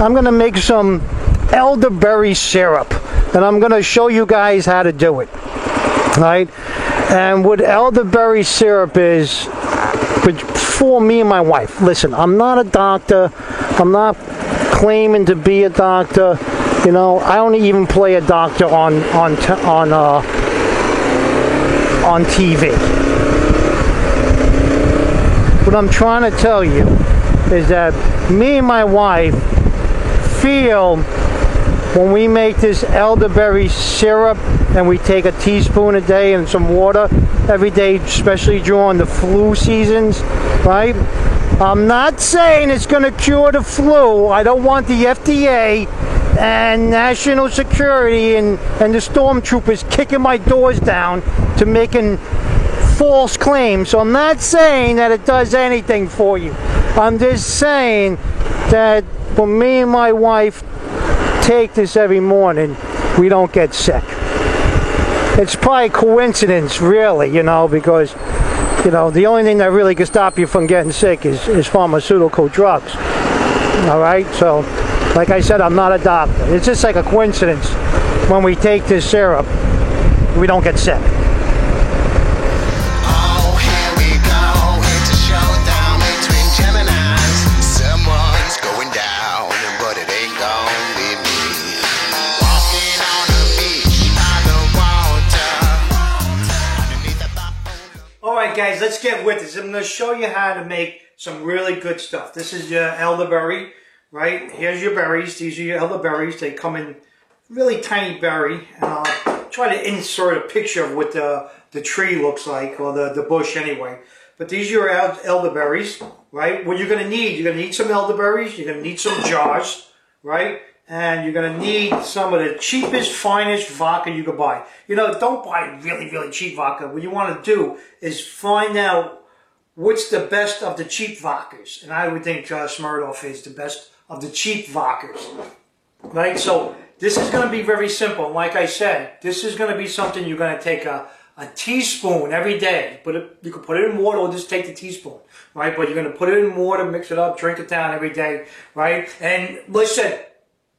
I'm going to make some elderberry syrup, and I'm going to show you guys how to do it. Right? And what elderberry syrup is, for me and my wife. Listen, I'm not a doctor. I'm not claiming to be a doctor. You know, I don't even play a doctor on TV. What I'm trying to tell you is that me and my wife feel when we make this elderberry syrup and we take a teaspoon a day and some water every day, especially during the flu seasons, right? I'm not saying it's going to cure the flu. I don't want the FDA and national security and the stormtroopers kicking my doors down to making false claims. So I'm not saying that it does anything for you. I'm just saying that when me and my wife take this every morning, we don't get sick. It's probably coincidence, really, you know, because, you know, the only thing that really can stop you from getting sick is pharmaceutical drugs. All right? So, like I said, I'm not a doctor. It's just like a coincidence. When we take this syrup, we don't get sick. Alright guys, let's get with this. I'm going to show you how to make some really good stuff. This is your elderberry, right? Here's your berries. These are your elderberries. They come in really tiny berry. And I'll try to insert a picture of what the tree looks like, or the bush anyway. But these are your elderberries, right? What you're going to need some elderberries. You're going to need some jars, right? And you're going to need some of the cheapest, finest vodka you can buy. You know, don't buy really, really cheap vodka. What you want to do is find out what's the best of the cheap vodkas. And I would think Smirnoff is the best of the cheap vodkas. Right? So this is going to be very simple. Like I said, this is going to be something you're going to take a teaspoon every day. You can put it in water or just take the teaspoon. Right? But you're going to put it in water, mix it up, drink it down every day. Right? And listen,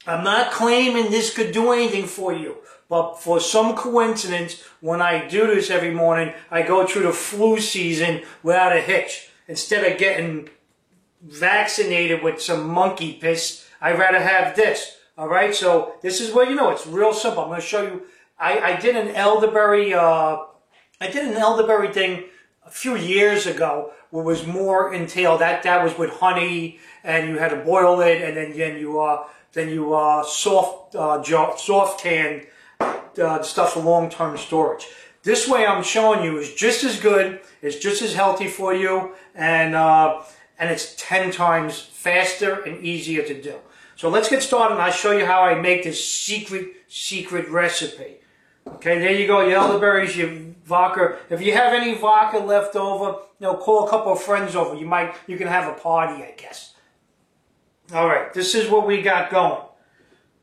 I'm not claiming this could do anything for you, but for some coincidence, when I do this every morning, I go through the flu season without a hitch. Instead of getting vaccinated with some monkey piss, I'd rather have this. All right, so this is where, you know, it's real simple. I'm going to show you. I did an elderberry thing a few years ago, where it was more entailed. That was with honey, and you had to boil it, and then you soft can stuff for long-term storage. This way I'm showing you is just as good, it's just as healthy for you, and it's 10 times faster and easier to do. So let's get started, and I'll show you how I make this secret recipe. Okay, there you go, your elderberries, your vodka. If you have any vodka left over, you know, call a couple of friends over. You can have a party, I guess. Alright, this is what we got going.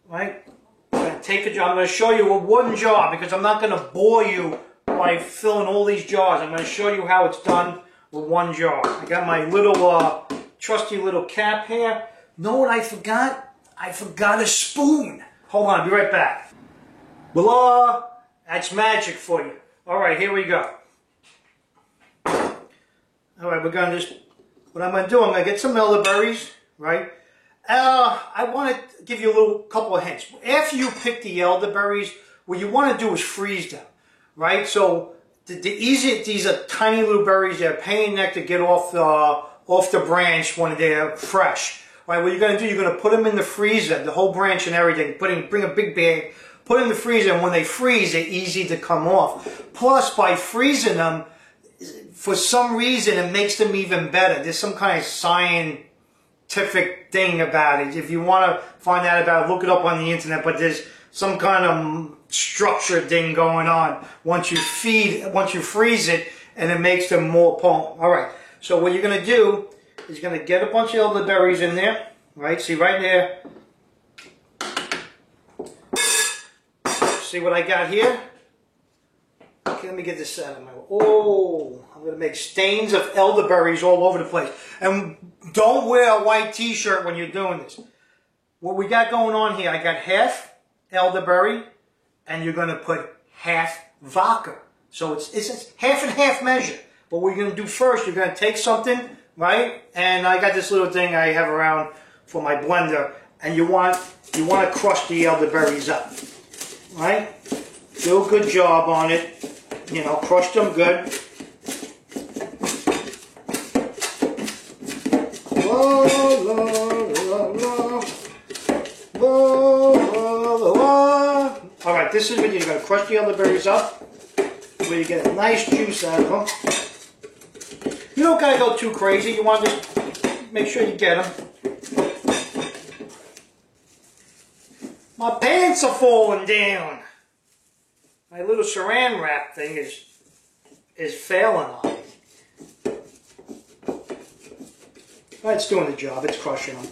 Right? I'm going to take a jar. I'm going to show you a one jar because I'm not going to bore you by filling all these jars. I'm going to show you how it's done with one jar. I got my little trusty little cap here. Know what I forgot? I forgot a spoon. Hold on, I'll be right back. Voila! That's magic for you. Alright, here we go. Alright, we're going to just... What I'm going to do, I'm going to get some elderberries, right? I want to give you a couple of hints. After you pick the elderberries, what you want to do is freeze them, right? So these are tiny little berries. They're a pain in the neck to get off the branch when they're fresh. Right? What you're going to do, you're going to put them in the freezer, the whole branch and everything. Bring a big bag, put it in the freezer, and when they freeze, they're easy to come off. Plus, by freezing them, for some reason, it makes them even better. There's some kind of scientific thing about it. If you want to find out about it, look it up on the internet, but there's some kind of structure thing going on once you freeze it, and it makes them more potent. Alright, so what you're going to do is you're going to get a bunch of elderberries in there, right? See right there. See what I got here? Okay, let me get this out of my way. Oh, I'm going to make stains of elderberries all over the place. And don't wear a white t-shirt when you're doing this. what we got going on here, I got half elderberry, and you're going to put half vodka. So it's half and half measure. What we're going to do first, you're going to take something, right? And I got this little thing I have around for my blender, and you want to crush the elderberries up, right? Do a good job on it. You know, crush them good. Whoa, whoa, whoa, whoa. Whoa, whoa, whoa. All right, this is what you're going to crush the elderberries up, where you get a nice juice out of them. You don't got to go too crazy. You want to just make sure you get them. My pants are falling down. My little saran wrap thing is failing on me. But it's doing the job. It's crushing them.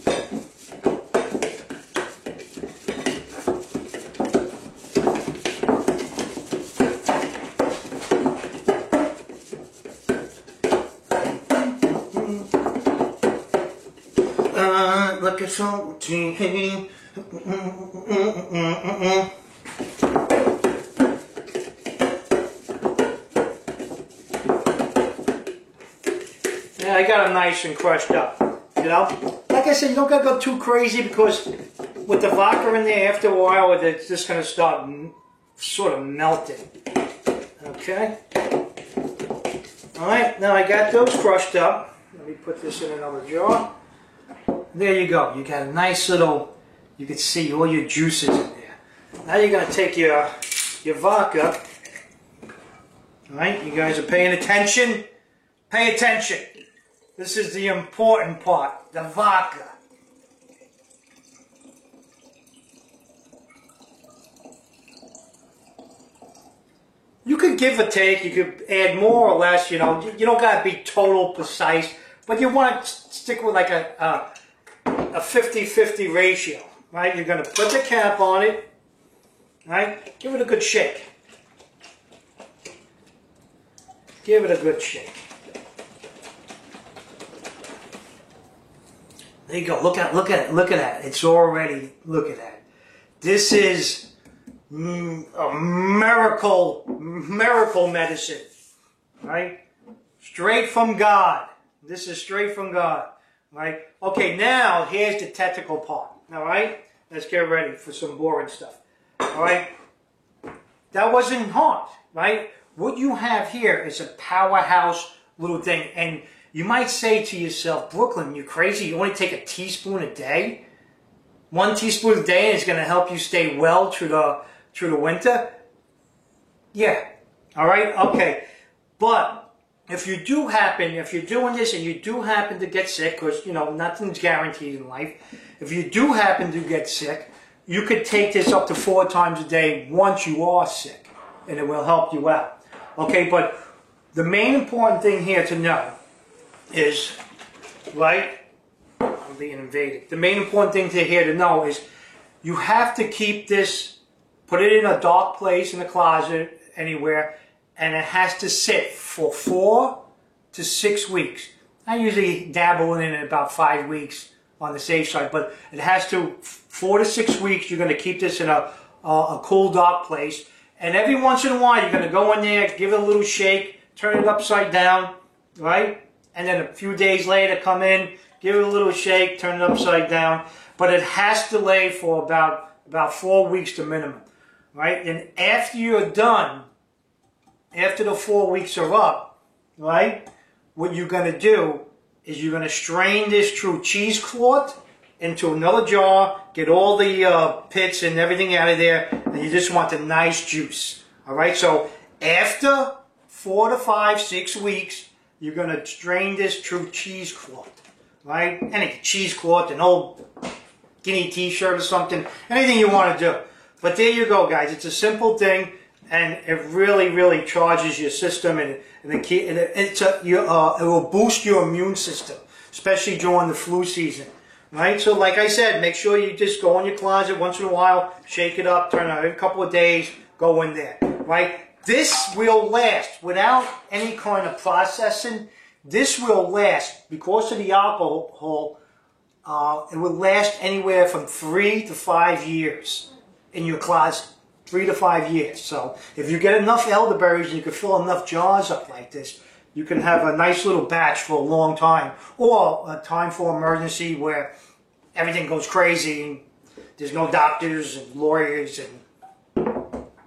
Look at something. Yeah, I got them nice and crushed up. You know, like I said, you don't gotta go too crazy because with the vodka in there, after a while, it's just gonna start sort of melting. Okay. All right. Now I got those crushed up. Let me put this in another jar. There you go. You got a nice little. You can see all your juices in there. Now you're gonna take your vodka. All right. You guys are paying attention. Pay attention. This is the important part, the vodka. You could give or take, you could add more or less, you know, you don't got to be total precise, but you want to stick with like a 50-50 ratio, right? You're going to put the cap on it, right? Give it a good shake. Give it a good shake. There you go. Look at it. Look at that. It's already. Look at that. This is a miracle medicine, right? Straight from God. This is straight from God, right? Okay. Now here's the technical part. All right. Let's get ready for some boring stuff. All right. That wasn't hard, right? What you have here is a powerhouse little thing, and you might say to yourself, Brooklyn, you crazy? You only take a teaspoon a day? 1 teaspoon a day is going to help you stay well through the winter? Yeah. All right? Okay. But if you're doing this and you do happen to get sick, because, you know, nothing's guaranteed in life. If you do happen to get sick, you could take this up to 4 times a day once you are sick, and it will help you out. Okay? But the main important thing here to know is, right, I'm being invaded. The main important thing here to know is you have to keep this, put it in a dark place in the closet, anywhere, and it has to sit for 4 to 6 weeks. I usually dabble in it about 5 weeks on the safe side, but it has to, 4 to 6 weeks, you're going to keep this in a cool, dark place. And every once in a while, you're going to go in there, give it a little shake, turn it upside down, right? And then a few days later, come in, give it a little shake, turn it upside down. But it has to lay for about 4 weeks to minimum, right? And after you're done, after the 4 weeks are up, right, what you're going to do is you're going to strain this through cheesecloth into another jar, get all the pits and everything out of there, and you just want the nice juice, all right? So after 4 to 5, 6 weeks, you're going to strain this through cheesecloth, right? Any cheesecloth, an old skinny t-shirt or something, anything you want to do. But there you go, guys. It's a simple thing, and it really, really charges your system, and it will boost your immune system, especially during the flu season, right? So like I said, make sure you just go in your closet once in a while, shake it up, turn it on every couple of days, go in there, right? This will last without any kind of processing. This will last because of the alcohol it would last anywhere from 3 to 5 years in your closet. 3 to 5 years. So if you get enough elderberries and you can fill enough jars up like this, you can have a nice little batch for a long time. Or a time for emergency where everything goes crazy and there's no doctors and lawyers and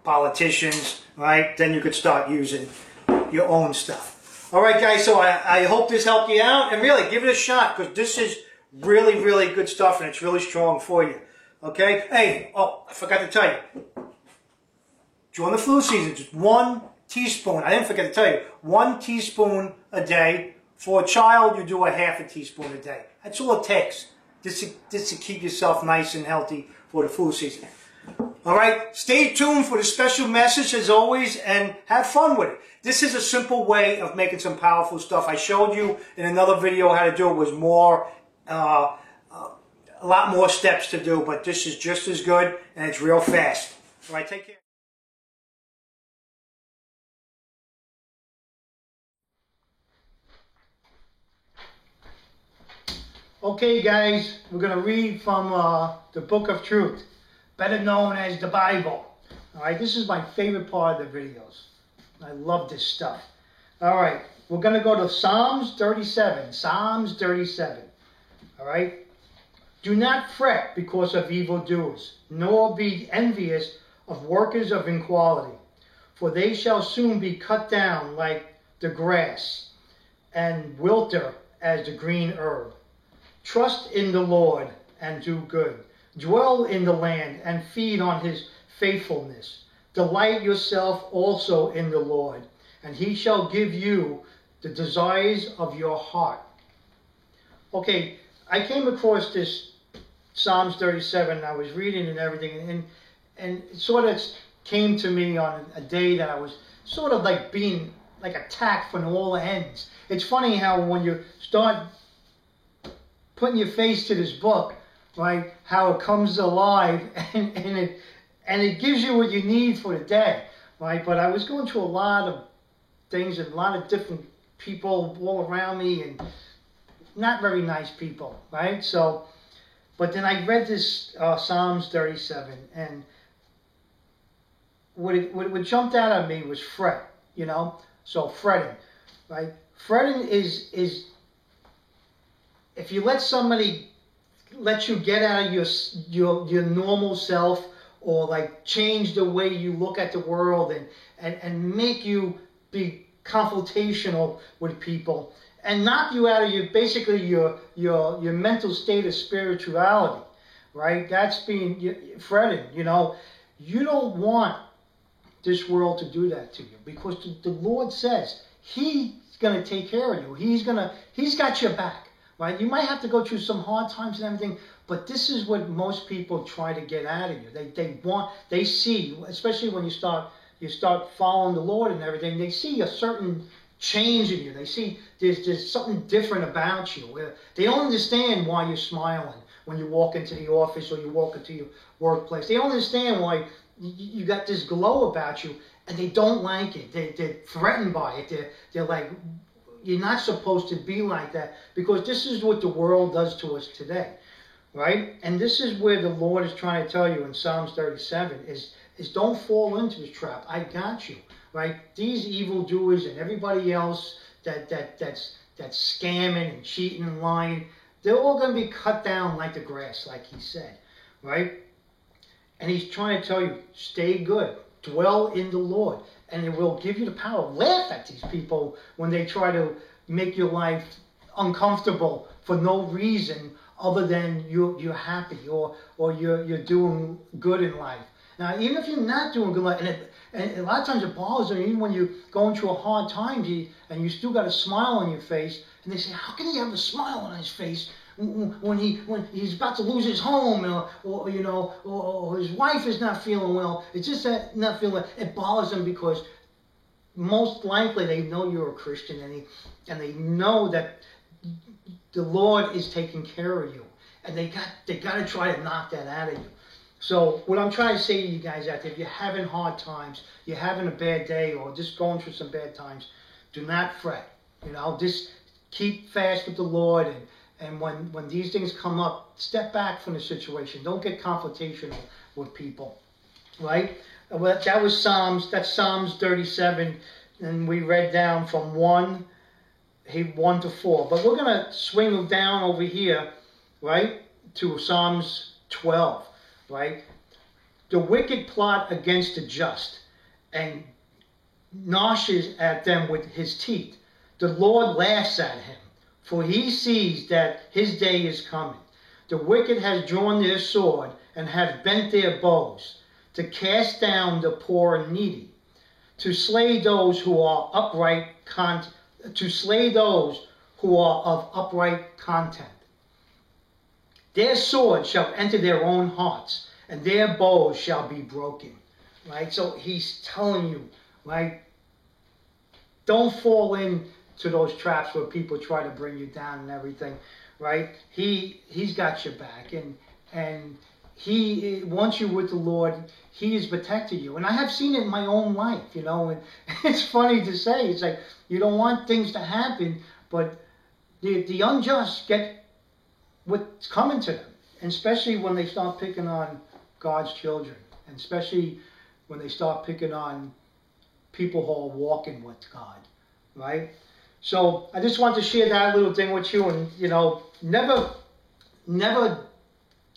politicians, right? Then you could start using your own stuff. All right, guys, so I hope this helped you out. And really, give it a shot, because this is really, really good stuff, and it's really strong for you. Okay? Hey, oh, I forgot to tell you. During the flu season, just 1 teaspoon. I didn't forget to tell you. 1 teaspoon a day. For a child, you do ½ teaspoon a day. That's all it takes. Just to keep yourself nice and healthy for the flu season. All right? Stay tuned for the special message as always, and have fun with it. This is a simple way of making some powerful stuff. I showed you in another video how to do it. Was more, a lot more steps to do, but this is just as good, and it's real fast. All right, take care. Okay, guys, we're going to read from the Book of Truth, better known as the Bible. All right, this is my favorite part of the videos. I love this stuff. All right, we're going to go to Psalms 37. Psalms 37. All right. Do not fret because of evildoers, nor be envious of workers of inequality, for they shall soon be cut down like the grass, and wilter as the green herb. Trust in the Lord and do good. Dwell in the land and feed on his faithfulness. Delight yourself also in the Lord, and he shall give you the desires of your heart. Okay, I came across this Psalms 37, and I was reading and everything, and it sort of came to me on a day that I was sort of like being like attacked from all ends. It's funny how when you start putting your face to this book, right, how it comes alive and it gives you what you need for the day, right? But I was going through a lot of things and a lot of different people all around me, and not very nice people, right? So, but then I read this Psalms 37, and what jumped out at me was fret, you know? So fretting, right? Fretting is if you let somebody let you get out of your normal self, or like change the way you look at the world, and make you be confrontational with people, and knock you out of your mental state of spirituality, right? That's being fretting, you know. You don't want this world to do that to you, because the Lord says He's going to take care of you. He's got your back. Right? You might have to go through some hard times and everything, but this is what most people try to get out of you. They see, especially when you start following the Lord and everything, they see a certain change in you. They see there's something different about you. They don't understand why you're smiling when you walk into the office or you walk into your workplace. They don't understand why you got this glow about you, and they don't like it. They're threatened by it. They're like, you're not supposed to be like that, because this is what the world does to us today, right? And this is where the Lord is trying to tell you in Psalms 37 is don't fall into this trap. I got you, right? These evildoers and everybody else that's scamming and cheating and lying, they're all going to be cut down like the grass, like he said, right? And he's trying to tell you, stay good, dwell in the Lord, and it will give you the power. Laugh at these people when they try to make your life uncomfortable for no reason other than you're happy or you're doing good in life. Now, even if you're not doing good in life, and a lot of times it bothers me, even when you're going through a hard time, and you still got a smile on your face, and they say, how can he have a smile on his face when he's about to lose his home, or his wife is not feeling well? It's just that not feeling. It bothers them because most likely they know you're a Christian, and they know that the Lord is taking care of you, and they got to try to knock that out of you. So what I'm trying to say to you guys out there, if you're having hard times, you're having a bad day, or just going through some bad times, do not fret. You know, just keep fast with the Lord, And when these things come up, step back from the situation. Don't get confrontational with people, right? Well, that was that's Psalms 37, and we read down from 1 to 4. But we're going to swing down over here, right, to Psalms 12, right? The wicked plot against the just and gnashes at them with his teeth. The Lord laughs at him, for he sees that his day is coming. The wicked has drawn their sword and have bent their bows to cast down the poor and needy, to slay those who are of upright content. Their sword shall enter their own hearts, and their bows shall be broken. Right? So he's telling you, right? Don't fall into those traps where people try to bring you down and everything, right? He's got your back, and he wants you with the Lord. He has protected you. And I have seen it in my own life, you know, and it's funny to say. It's like you don't want things to happen, but the unjust get what's coming to them, and especially when they start picking on God's children, and especially when they start picking on people who are walking with God, right? So I just want to share that little thing with you, and you know, never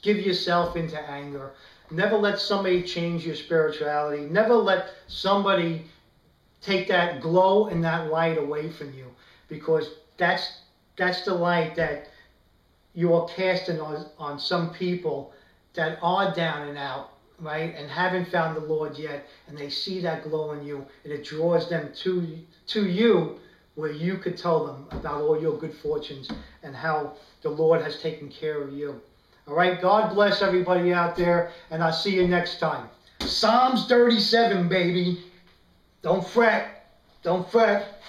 give yourself into anger. Never let somebody change your spirituality. Never let somebody take that glow and that light away from you, because that's the light that you are casting on some people that are down and out, right, and haven't found the Lord yet, and they see that glow in you, and it draws them to you, where you could tell them about all your good fortunes and how the Lord has taken care of you. All right, God bless everybody out there, and I'll see you next time. Psalms 37, baby. Don't fret. Don't fret.